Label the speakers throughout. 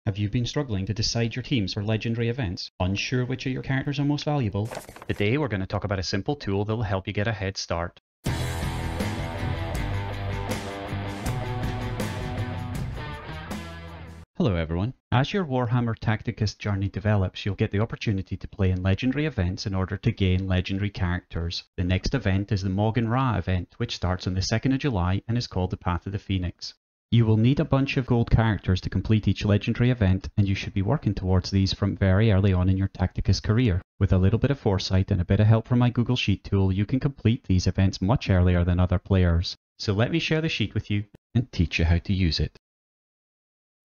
Speaker 1: Have you been struggling to decide your teams for legendary events? Unsure which of your characters are most valuable? Today we're going to talk about a simple tool that will help you get a head start. Hello everyone. As your Warhammer Tacticus journey develops, you'll get the opportunity to play in legendary events in order to gain legendary characters. The next event is the Maugan Ra event, which starts on the 2nd of July and is called the Path of the Phoenix. You will need a bunch of gold characters to complete each legendary event, and you should be working towards these from very early on in your Tacticus career. With a little bit of foresight and a bit of help from my Google Sheet tool, you can complete these events much earlier than other players. So let me share the sheet with you and teach you how to use it.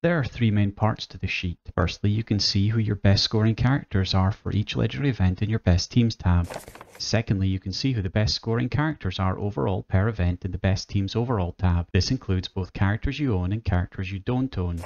Speaker 1: There are three main parts to the sheet. Firstly, you can see who your best scoring characters are for each legendary event in your best teams tab. Secondly, you can see who the best scoring characters are overall per event in the best teams overall tab. This includes both characters you own and characters you don't own.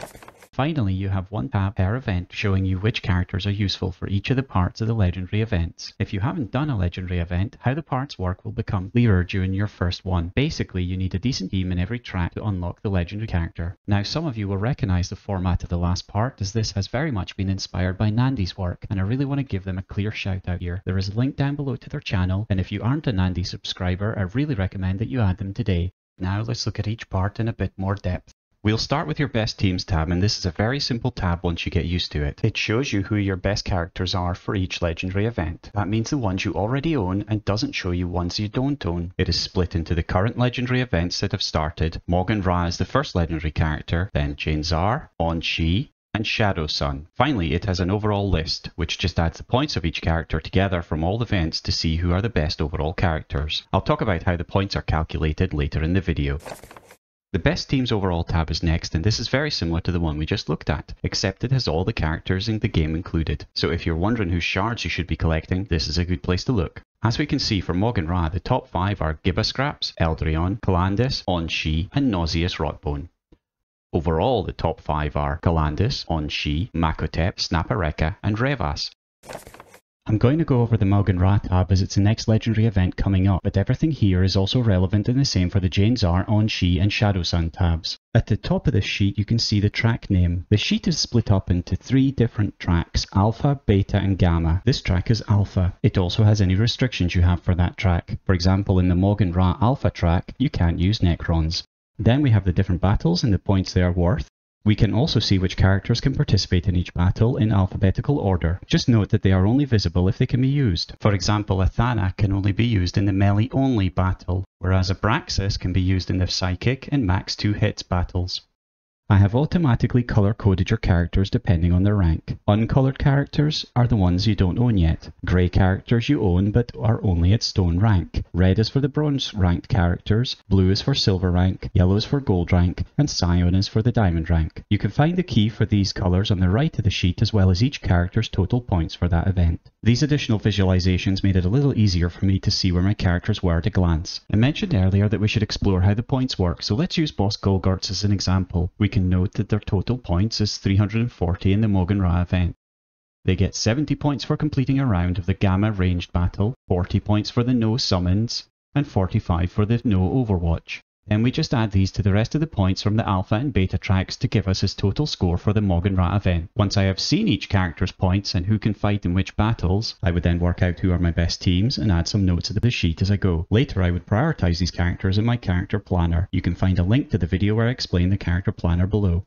Speaker 1: Finally, you have one tab per event showing you which characters are useful for each of the parts of the legendary events. If you haven't done a legendary event, how the parts work will become clearer during your first one. Basically, you need a decent team in every track to unlock the legendary character. Now, some of you will recognize the format of the last part, as this has very much been inspired by Nandi's work, and I really want to give them a clear shout out here. There is a link down below to their channel, and if you aren't a Nandi subscriber, I really recommend that you add them today. Now let's look at each part in a bit more depth. We'll start with your best teams tab, and this is a very simple tab once you get used to it. It shows you who your best characters are for each legendary event. That means the ones you already own and doesn't show you ones you don't own. It is split into the current legendary events that have started. Maugan Ra is the first legendary character, then Zar, Shi, and Shadow Sun. Finally, it has an overall list, which just adds the points of each character together from all the events to see who are the best overall characters. I'll talk about how the points are calculated later in the video. The Best Teams Overall tab is next, and this is very similar to the one we just looked at, except it has all the characters in the game included. So if you're wondering whose shards you should be collecting, this is a good place to look. As we can see for Maugan Ra, the top 5 are Gibbascraps, Eldrion, Calandis, Shi, and Nauseous Rotbone. Overall, the top 5 are Calandis, Shi, Makotep, Snapareka, and Revas. I'm going to go over the Maugan Ra tab as it's the next legendary event coming up, but everything here is also relevant and the same for the Zar, Shi, and Shadow Sun tabs. At the top of the sheet you can see the track name. The sheet is split up into 3 different tracks, Alpha, Beta, and Gamma. This track is Alpha. It also has any restrictions you have for that track. For example, in the Maugan Ra Alpha track, you can't use Necrons. Then we have the different battles and the points they are worth. We can also see which characters can participate in each battle in alphabetical order. Just note that they are only visible if they can be used. For example, Athana can only be used in the melee only battle, whereas Abraxas can be used in the psychic and max 2 hits battles. I have automatically color-coded your characters depending on their rank. Uncolored characters are the ones you don't own yet. Grey characters you own but are only at stone rank. Red is for the bronze ranked characters, blue is for silver rank, yellow is for gold rank, and cyan is for the diamond rank. You can find the key for these colours on the right of the sheet as well as each character's total points for that event. These additional visualizations made it a little easier for me to see where my characters were at a glance. I mentioned earlier that we should explore how the points work, so let's use Boss Golgurts as an example. We can note that their total points is 340 in the Maugan Ra event. They get 70 points for completing a round of the Gamma ranged battle, 40 points for the no summons, and 45 for the no overwatch. Then we just add these to the rest of the points from the Alpha and Beta tracks to give us his total score for the Maugan Ra event. Once I have seen each character's points and who can fight in which battles, I would then work out who are my best teams and add some notes to the sheet as I go. Later I would prioritise these characters in my character planner. You can find a link to the video where I explain the character planner below.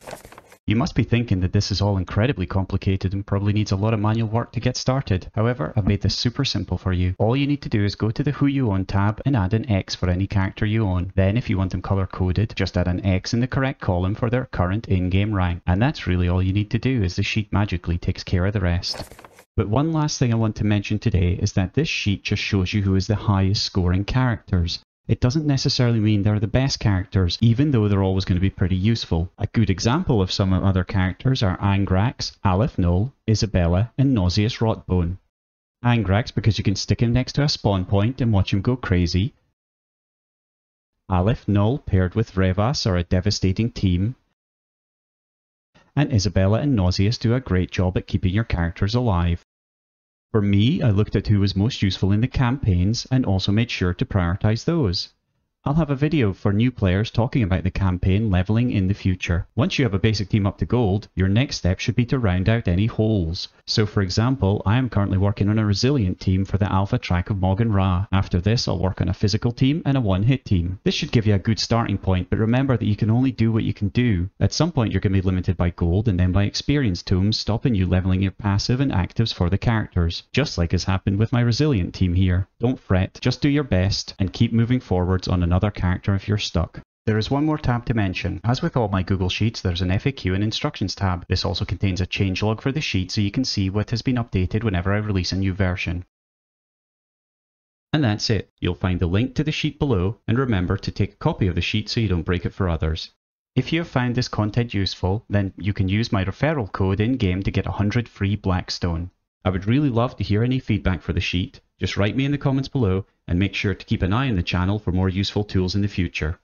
Speaker 1: You must be thinking that this is all incredibly complicated and probably needs a lot of manual work to get started. However, I've made this super simple for you. All you need to do is go to the Who You Own tab and add an X for any character you own. Then if you want them color coded, just add an X in the correct column for their current in-game rank. And that's really all you need to do, as the sheet magically takes care of the rest. But one last thing I want to mention today is that this sheet just shows you who is the highest scoring characters. It doesn't necessarily mean they're the best characters, even though they're always going to be pretty useful. A good example of some other characters are Angrax, Aleph Null, Isabella, and Nauseous Rotbone. Angrax because you can stick him next to a spawn point and watch him go crazy. Aleph Null paired with Revas are a devastating team. And Isabella and Nauseous do a great job at keeping your characters alive. For me, I looked at who was most useful in the campaigns and also made sure to prioritise those. I'll have a video for new players talking about the campaign leveling in the future. Once you have a basic team up to gold, your next step should be to round out any holes. So for example, I am currently working on a resilient team for the alpha track of Maugan Ra. After this, I'll work on a physical team and a one-hit team. This should give you a good starting point, but remember that you can only do what you can do. At some point you're going to be limited by gold and then by experience tomes, stopping you leveling your passive and actives for the characters, just like has happened with my resilient team here. Don't fret, just do your best and keep moving forwards on another character if you're stuck. There is one more tab to mention. As with all my Google Sheets, there's an FAQ and instructions tab. This also contains a changelog for the sheet so you can see what has been updated whenever I release a new version. And that's it. You'll find the link to the sheet below, and remember to take a copy of the sheet so you don't break it for others. If you have found this content useful, then you can use my referral code in-game to get 100 free blackstone. I would really love to hear any feedback for the sheet. Just write me in the comments below and make sure to keep an eye on the channel for more useful tools in the future.